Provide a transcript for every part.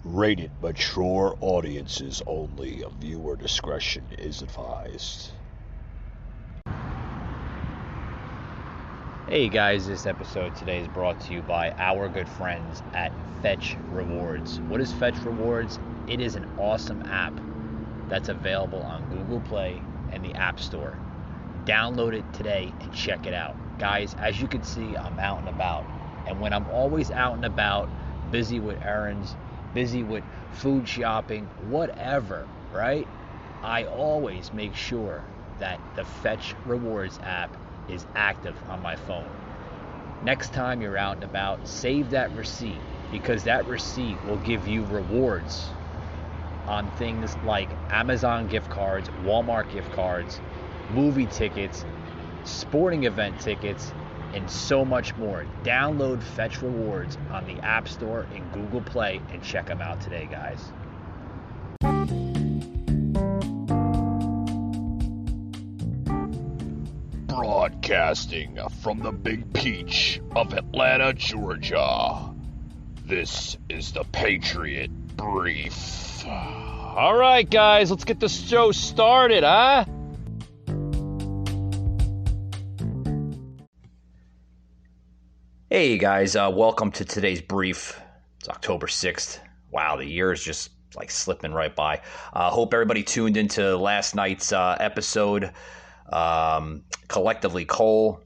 Rated mature audiences only. Viewer discretion is advised. Hey guys, this episode today is brought to you by our good friends at Fetch Rewards. What is Fetch Rewards? It is an awesome app that's available on Google Play and the App Store. Download it today and check it out. Guys, as you can see, I'm out and about. And when I'm always out and about, busy with errands, busy with food shopping, whatever, right? I always make sure that the Fetch Rewards app is active on my phone. Next time you're out and about, save that receipt, because that receipt will give you rewards on things like Amazon gift cards, Walmart gift cards, movie tickets, sporting event tickets, and so much more. Download Fetch Rewards on the App Store and Google Play and check them out today, guys. Broadcasting from the Big Peach of Atlanta, Georgia. This is the Patriot Brief. All right, guys, let's get the show started, huh? Hey guys, welcome to today's brief. It's October 6th. Wow, the year is just like slipping right by. Hope everybody tuned into last night's episode. Collectively Cole,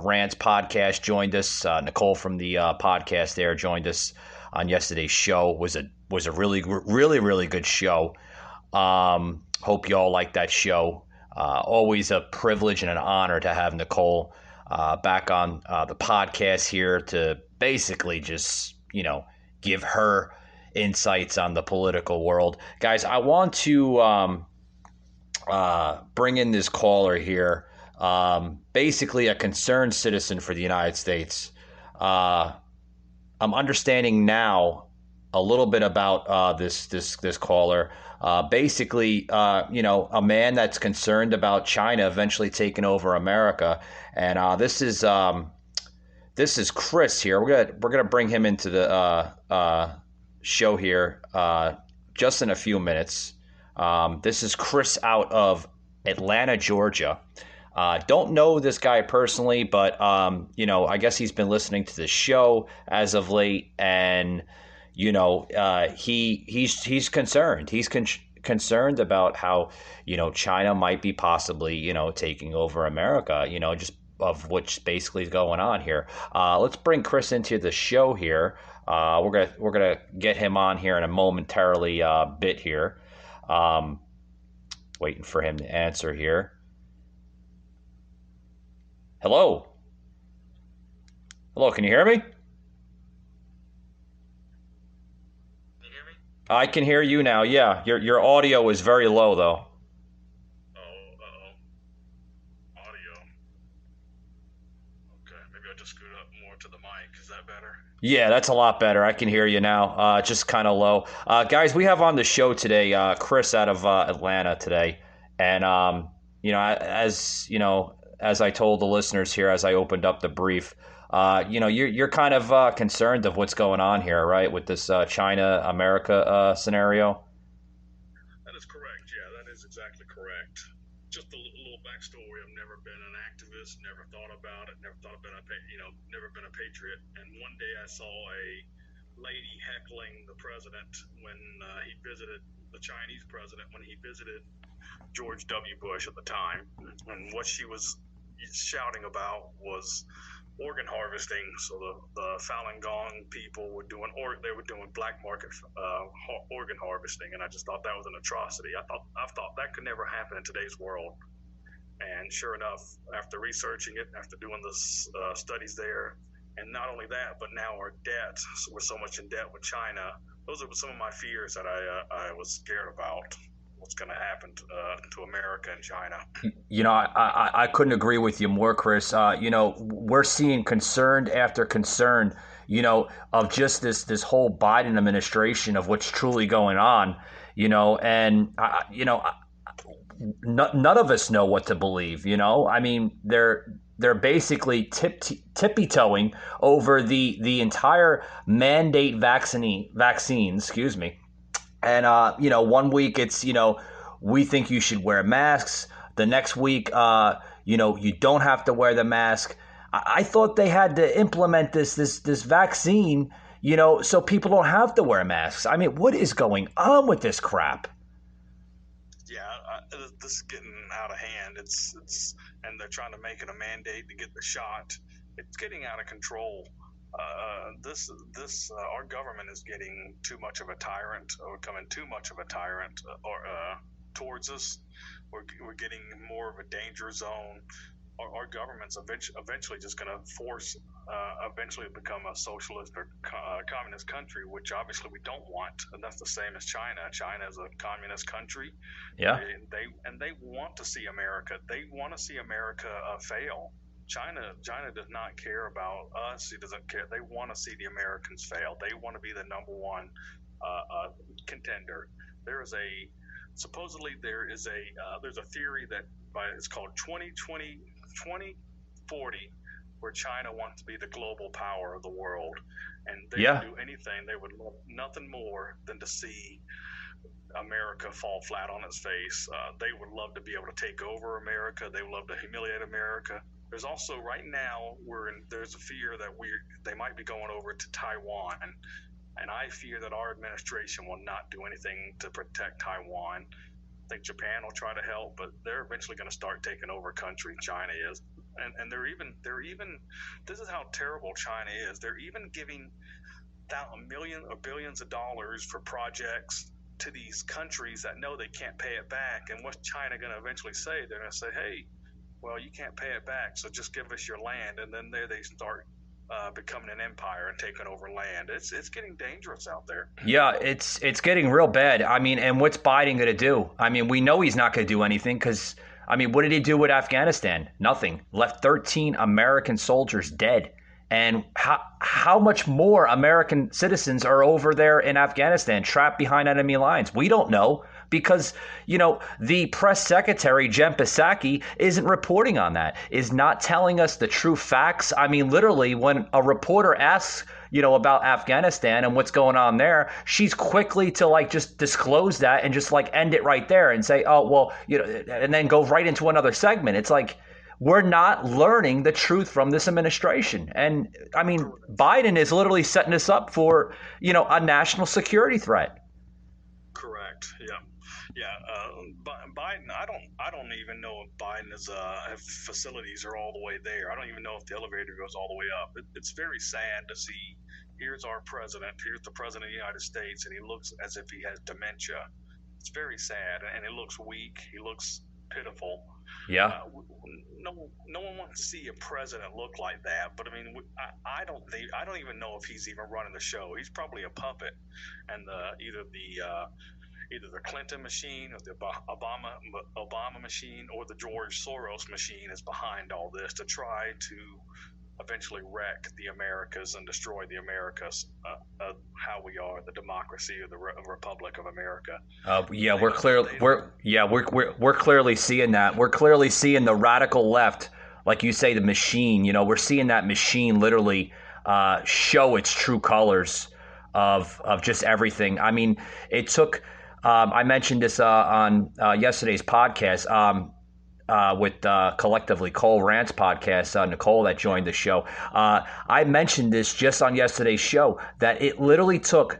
Rand's podcast joined us. Nicole from the podcast there joined us on yesterday's show. Was a really good show. Hope you all liked that show. Always a privilege and an honor to have Nicole back on the podcast here to basically just, give her insights on the political world. Guys, I want to bring in this caller here, basically a concerned citizen for the United States. I'm understanding now a little bit about this caller. Basically, a man that's concerned about China eventually taking over America, and this is Chris here. We're gonna bring him into the show here just in a few minutes. This is Chris out of Atlanta, Georgia. Don't know this guy personally, but I guess he's been listening to the show as of late, and he's concerned. He's concerned about how China might be possibly taking over America. Just of what's basically going on here. Let's bring Chris into the show here. We're gonna get him on here in a momentarily bit here. Waiting for him to answer here. Hello, can you hear me? I can hear you now. Yeah, your audio is very low though. Audio. Okay, maybe I'll just scoot up more to the mic. Is that better? Yeah, that's a lot better. I can hear you now. Just kind of low. Guys, we have on the show today Chris out of Atlanta today, and as I told the listeners here as I opened up the brief. You're kind of concerned of what's going on here, right, with this China-America scenario? That is correct. Yeah, that is exactly correct. Just a little backstory. I've never been an activist, never thought about it, never been a patriot. And one day I saw a lady heckling the president when he visited the Chinese president when he visited George W. Bush at the time, and what she was shouting about was organ harvesting. So the Falun Gong people were doing black market organ harvesting, and I just thought that was an atrocity. I thought that could never happen in today's world. And sure enough, after researching it, after doing the studies there, and not only that, but now our debt, so we're so much in debt with China. Those are some of my fears that I was scared about. What's going to happen to America and China? I couldn't agree with you more, Chris. We're seeing concern after concern, of just this whole Biden administration of what's truly going on, and none of us know what to believe. I mean, they're basically tippy-toeing over the entire mandate vaccines, excuse me. And, 1 week it's, we think you should wear masks. The next week, you don't have to wear the mask. I thought they had to implement this vaccine, so people don't have to wear masks. I mean, what is going on with this crap? Yeah, this is getting out of hand. It's and they're trying to make it a mandate to get the shot. It's getting out of control. Our government is getting too much of a tyrant, or becoming too much of a tyrant, towards us. We're getting more of a danger zone. Our government's eventually just going to force, eventually become a socialist or communist country, which obviously we don't want. And that's the same as China. China is a communist country. Yeah. They want to see America. They want to see America fail. China does not care about us. It doesn't care. They want to see the Americans fail. They want to be the number one contender. There's a theory that it's called 2040, where China wants to be the global power of the world, and they would do anything. They would love nothing more than to see America fall flat on its face. They would love to be able to take over America. They would love to humiliate America. There's also right now there's a fear that they might be going over to Taiwan, and I fear that our administration will not do anything to protect Taiwan. I think Japan will try to help, but they're eventually going to start taking over country. China is, and they're even. This is how terrible China is. They're even giving millions or billions of dollars for projects to these countries that know they can't pay it back. And what's China going to eventually say? They're going to say, "Hey, well, you can't pay it back, so just give us your land." And then they start becoming an empire and taking over land. It's getting dangerous out there. Yeah, it's getting real bad. I mean, and what's Biden going to do? I mean, we know he's not going to do anything because, I mean, what did he do with Afghanistan? Nothing. Left 13 American soldiers dead. And how much more American citizens are over there in Afghanistan, trapped behind enemy lines? We don't know because, the press secretary, Jen Psaki, isn't reporting on that, is not telling us the true facts. I mean, literally, when a reporter asks, about Afghanistan and what's going on there, she's quickly to just disclose that and just end it right there and say, oh, well, and then go right into another segment. It's like, we're not learning the truth from this administration. And I mean, Biden is literally setting us up for, a national security threat. Correct. Yeah. Biden, I don't even know if Biden is facilities are all the way there. I don't even know if the elevator goes all the way up. It's very sad to see. Here's our president. Here's the president of the United States, and he looks as if he has dementia. It's very sad, and he looks weak. He looks pitiful. Yeah. No one wants to see a president look like that. But I mean, I don't even know if he's even running the show. He's probably a puppet, and either the Clinton machine or the Obama machine or the George Soros machine is behind all this to try to eventually wreck the Americas and destroy the Americas, how we are, the democracy or the Republic of America. We're clearly seeing that. We're clearly seeing the radical left, like you say, the machine. We're seeing that machine literally show its true colors of just everything. I mean, it took. I mentioned this on yesterday's podcast with collectively Cole Rant's podcast, Nicole that joined the show. I mentioned this just on yesterday's show that it literally took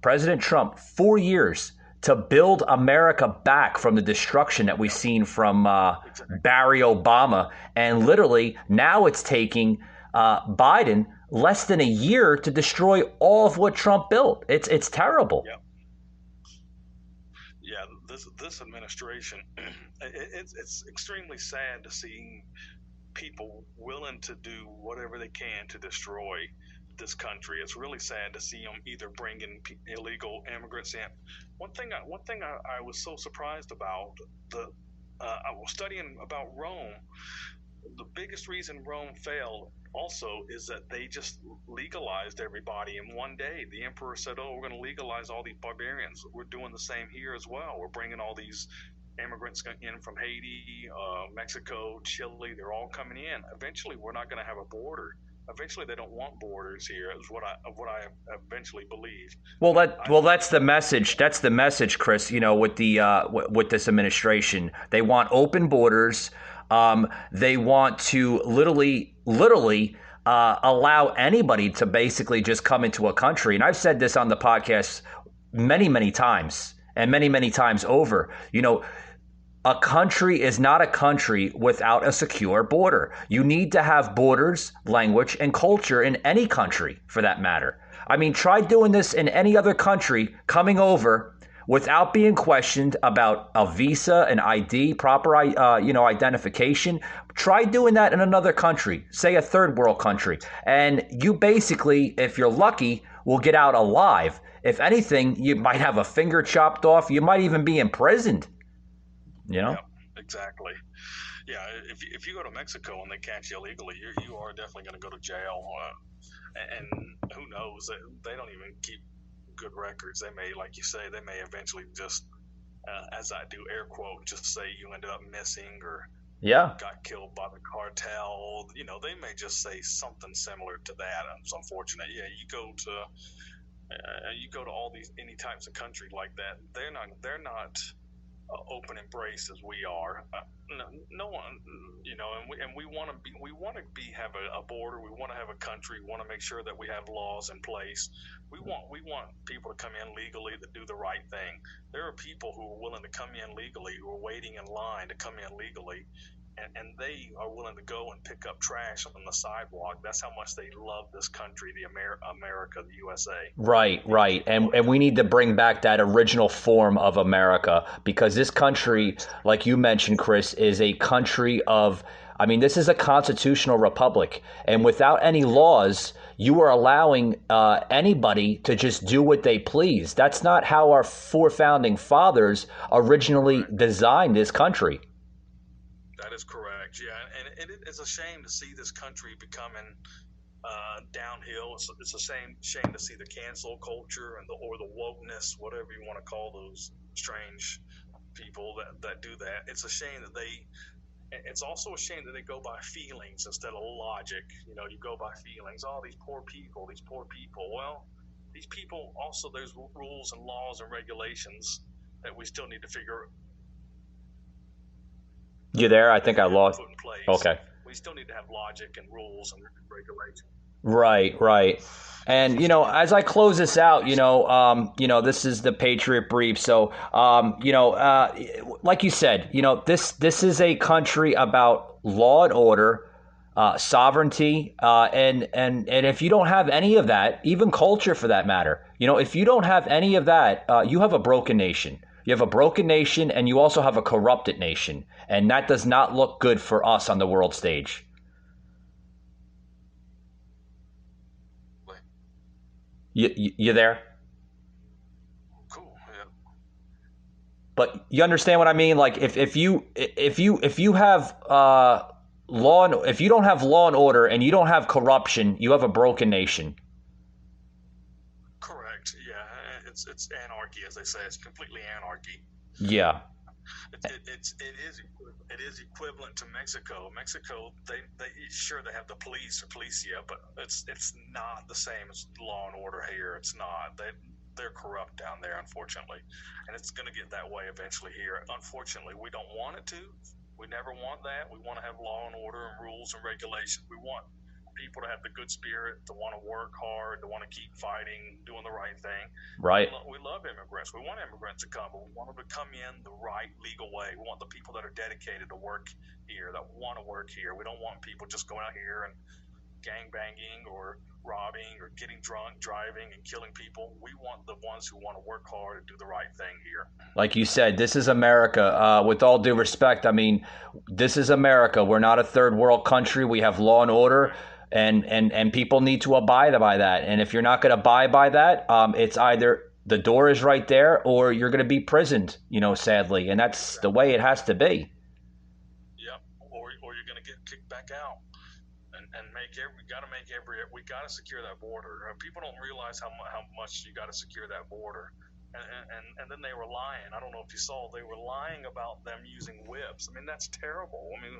President Trump, 4 years to build America back from the destruction that we've seen from Barry Obama. And literally now it's taking Biden less than a year to destroy all of what Trump built. It's terrible. Yep. Yeah, this administration, it's extremely sad to see people willing to do whatever they can to destroy this country. It's really sad to see them either bringing illegal immigrants in. One thing I was so surprised about, I was studying about Rome. The biggest reason Rome failed also is that they just legalized everybody in one day. The emperor said, "Oh, we're going to legalize all these barbarians. We're doing the same here as well. We're bringing all these immigrants in from Haiti, Mexico, Chile. They're all coming in. Eventually, we're not going to have a border. Eventually, they don't want borders here. Is what I eventually believe. Well, that's the message. That's the message, Chris. With the with this administration, they want open borders. They want to literally allow anybody to basically just come into a country. And I've said this on the podcast many times, and many times over. A country is not a country without a secure border. You need to have borders, language, and culture in any country, for that matter. I mean, try doing this in any other country, coming over without being questioned about a visa, an ID, proper, identification. Try doing that in another country, say a third world country, and you basically, if you're lucky, will get out alive. If anything, you might have a finger chopped off. You might even be imprisoned. Yeah, exactly. Yeah, if you go to Mexico and they catch you illegally, you are definitely going to go to jail. And who knows? They don't even keep good records. They may, like you say, they may eventually just, as I do air quote, just say you ended up missing or got killed by the cartel. They may just say something similar to that. It's unfortunate. Yeah, you go to all these any types of country like that. They're not open embrace as we are. No one, and we want to have a border. We want to have a country. We want to make sure that we have laws in place. We want people to come in legally to do the right thing. There are people who are willing to come in legally, who are waiting in line to come in legally, and they are willing to go and pick up trash on the sidewalk. That's how much they love this country, the America, the USA. Right. And we need to bring back that original form of America, because this country, like you mentioned, Chris, is a country of, this is a constitutional republic. And without any laws, you are allowing anybody to just do what they please. That's not how our four founding fathers originally designed this country. That is correct. Yeah, and it is a shame to see this country becoming downhill. It's a shame to see the cancel culture or the wokeness, whatever you want to call those strange people that do that. It's a shame that it's also a shame that they go by feelings instead of logic. You go by feelings. Oh, these poor people. Well, these people also, there's rules and laws and regulations that we still need to figure out. You there? I think I lost. Okay. We still need to have logic and rules and regulations. Right. And, as I close this out, this is the Patriot Brief. So, like you said, this is a country about law and order, sovereignty, and if you don't have any of that, even culture for that matter, if you don't have any of that, you have a broken nation. You have a broken nation, and you also have a corrupted nation, and that does not look good for us on the world stage. You there? Cool. Yeah. But you understand what I mean? Like if you have if you don't have law and order and you don't have corruption, you have a broken nation. Correct. Yeah. It's anarchy, as they say. It's completely anarchy. Yeah. It is equivalent to Mexico. Mexico, they have the police or policia, but it's not the same as law and order here. It's not. They're corrupt down there, unfortunately, and it's going to get that way eventually here. Unfortunately, we don't want it to. We never want that. We want to have law and order and rules and regulations. We want people to have the good spirit, to want to work hard, to want to keep fighting, doing the right thing. Right. We love immigrants. We want immigrants to come, but we want them to come in the right legal way. We want the people that are dedicated to work here, that want to work here. We don't want people just going out here and gangbanging or robbing or getting drunk, driving and killing people. We want the ones who want to work hard and do the right thing here. Like you said, this is America. With all due respect, this is America. We're not a third world country. We have law and order. And people need to abide by that. And if you're not going to abide by that, it's either the door is right there or you're going to be prisoned, sadly. And that's the way it has to be. Yep. Or you're going to get kicked back out. And we got to secure that border. People don't realize how much you got to secure that border. and then they were lying. I don't know if you saw, they were lying about them using whips. I mean, that's terrible. I mean,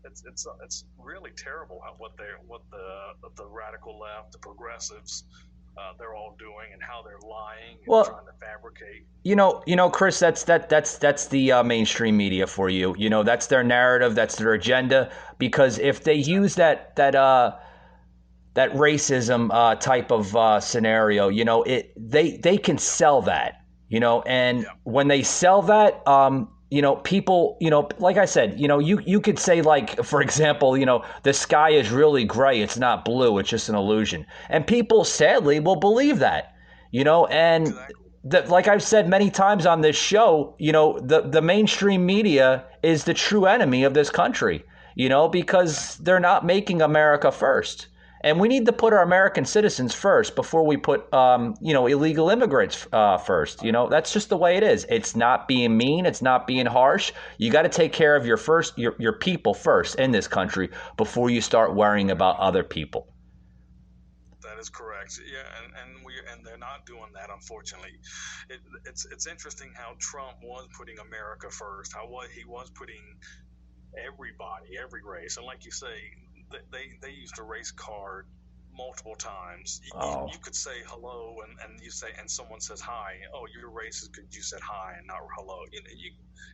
it's really terrible what the radical left, the progressives, they're all doing, and how they're lying and trying to fabricate. Chris, that's the mainstream media for you. That's their narrative, that's their agenda. Because if they use that racism type of scenario, they can sell that. And when they sell that, people, like I said, you could say, like, for example, the sky is really gray. It's not blue. It's just an illusion. And people sadly will believe that, and like I've said many times on this show, the mainstream media is the true enemy of this country, because they're not making America first. And we need to put our American citizens first before we put, illegal immigrants first. That's just the way it is. It's not being mean. It's not being harsh. You got to take care of your people first in this country before you start worrying about other people. That is correct. Yeah, and they're not doing that, unfortunately. It's interesting how Trump was putting America first. He was putting everybody, every race, and like you say, they used a race card multiple times. You could say hello, and you say, and someone says hi. Oh, you're racist because you said hi and not hello.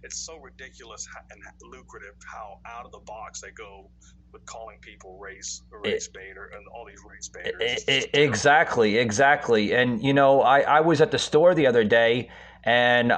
It's so ridiculous and lucrative how out of the box they go with calling people race baiter and all these race baiters. Exactly. And I was at the store the other day, and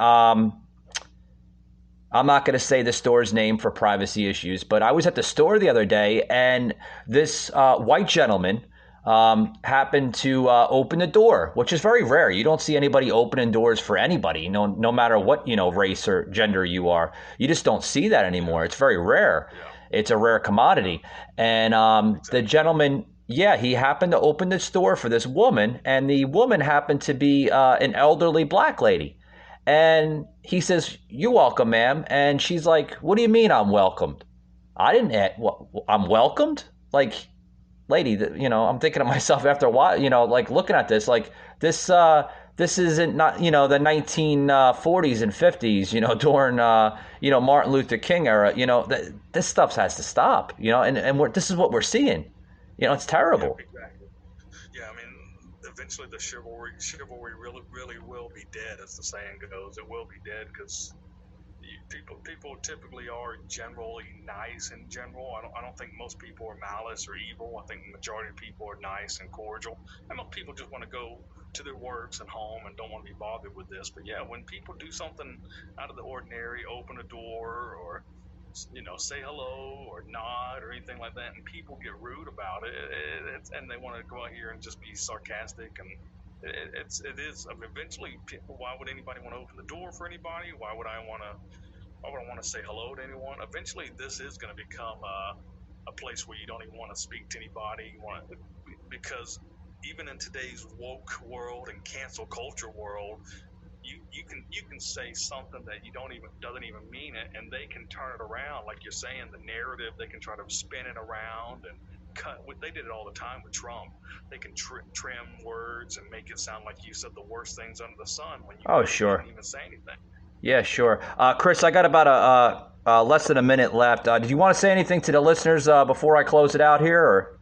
I'm not going to say the store's name for privacy issues, but I was at the store the other day, and this white gentleman happened to open the door, which is very rare. You don't see anybody opening doors for anybody, no matter what race or gender you are. You just don't see that anymore. It's very rare. Yeah. It's a rare commodity. And the gentleman, he happened to open the store for this woman, and the woman happened to be an elderly black lady. And he says, "You're welcome, ma'am." And she's like, "What do you mean I'm welcomed? I didn't I'm welcomed? Like, lady, I'm thinking to myself after a while, like looking at this, like this isn't the 1940s and 50s, during, Martin Luther King era. This stuff has to stop, and this is what we're seeing. It's terrible. Yeah, exactly. Yeah, I mean, eventually the chivalry really will be dead, as the saying goes. It will be dead because people typically are generally nice in general. I don't think most people are malice or evil. I think the majority of people are nice and cordial. And most people just want to go to their works and home and don't want to be bothered with this. But yeah, when people do something out of the ordinary, open a door or say hello or nod or anything like that, and people get rude about it, and they want to go out here and just be sarcastic, and it is. I mean, eventually, why would anybody want to open the door for anybody? Why would I want to say hello to anyone? Eventually, this is going to become a place where you don't even want to speak to anybody. Because even in today's woke world and cancel culture world, you can say something that doesn't even mean it, and they can turn it around. Like you're saying, the narrative, they can try to spin it around and cut. They did it all the time with Trump. They can trim words and make it sound like you said the worst things under the sun when you didn't even say anything. Yeah, sure. Chris, I got about less than a minute left. Did you want to say anything to the listeners before I close it out here? Or?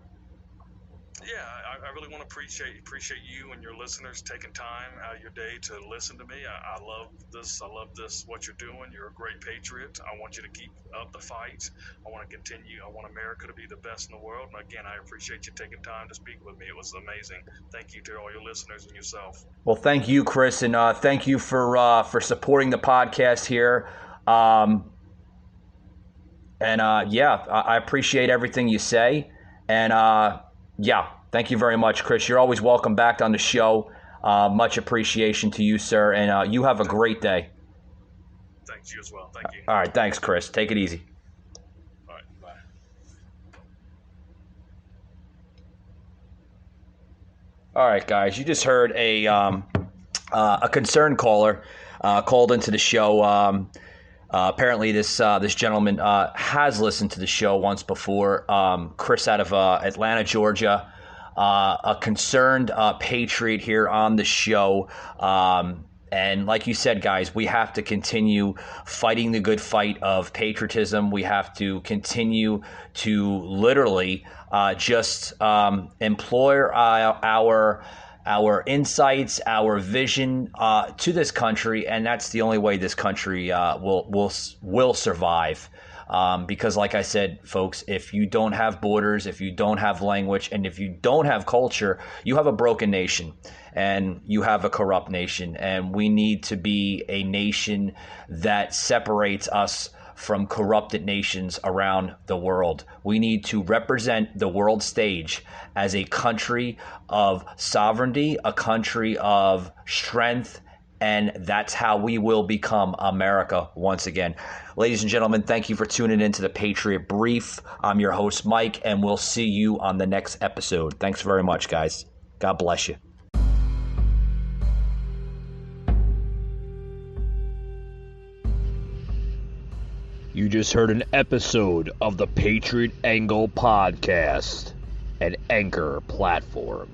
Yeah, I really want to appreciate you and your listeners taking time out of your day to listen to me. I love this. I love this, what you're doing. You're a great patriot. I want you to keep up the fight. I want to continue. I want America to be the best in the world. And again, I appreciate you taking time to speak with me. It was amazing. Thank you to all your listeners and yourself. Well, thank you, Chris, and thank you for supporting the podcast here. I appreciate everything you say. And thank you very much, Chris. You're always welcome back on the show. Much appreciation to you, sir. And you have a great day. Thanks, you as well. Thank you. All right. Thanks, Chris. Take it easy. All right. Bye. All right, guys. You just heard a concerned caller called into the show. Apparently, this gentleman has listened to the show once before. Chris out of Atlanta, Georgia, a concerned patriot here on the show. And like you said, guys, we have to continue fighting the good fight of patriotism. We have to continue to literally just employ our insights, our vision to this country, and that's the only way this country will survive. Because like I said, folks, if you don't have borders, if you don't have language, and if you don't have culture, you have a broken nation and you have a corrupt nation. And we need to be a nation that separates us from corrupted nations around the world. We need to represent the world stage as a country of sovereignty, a country of strength, and that's how we will become America once again. Ladies and gentlemen, thank you for tuning in to the Patriot Brief. I'm your host, Mike, and we'll see you on the next episode. Thanks very much, guys. God bless you. You just heard an episode of the Patriot Angle Podcast, an Anchor platform.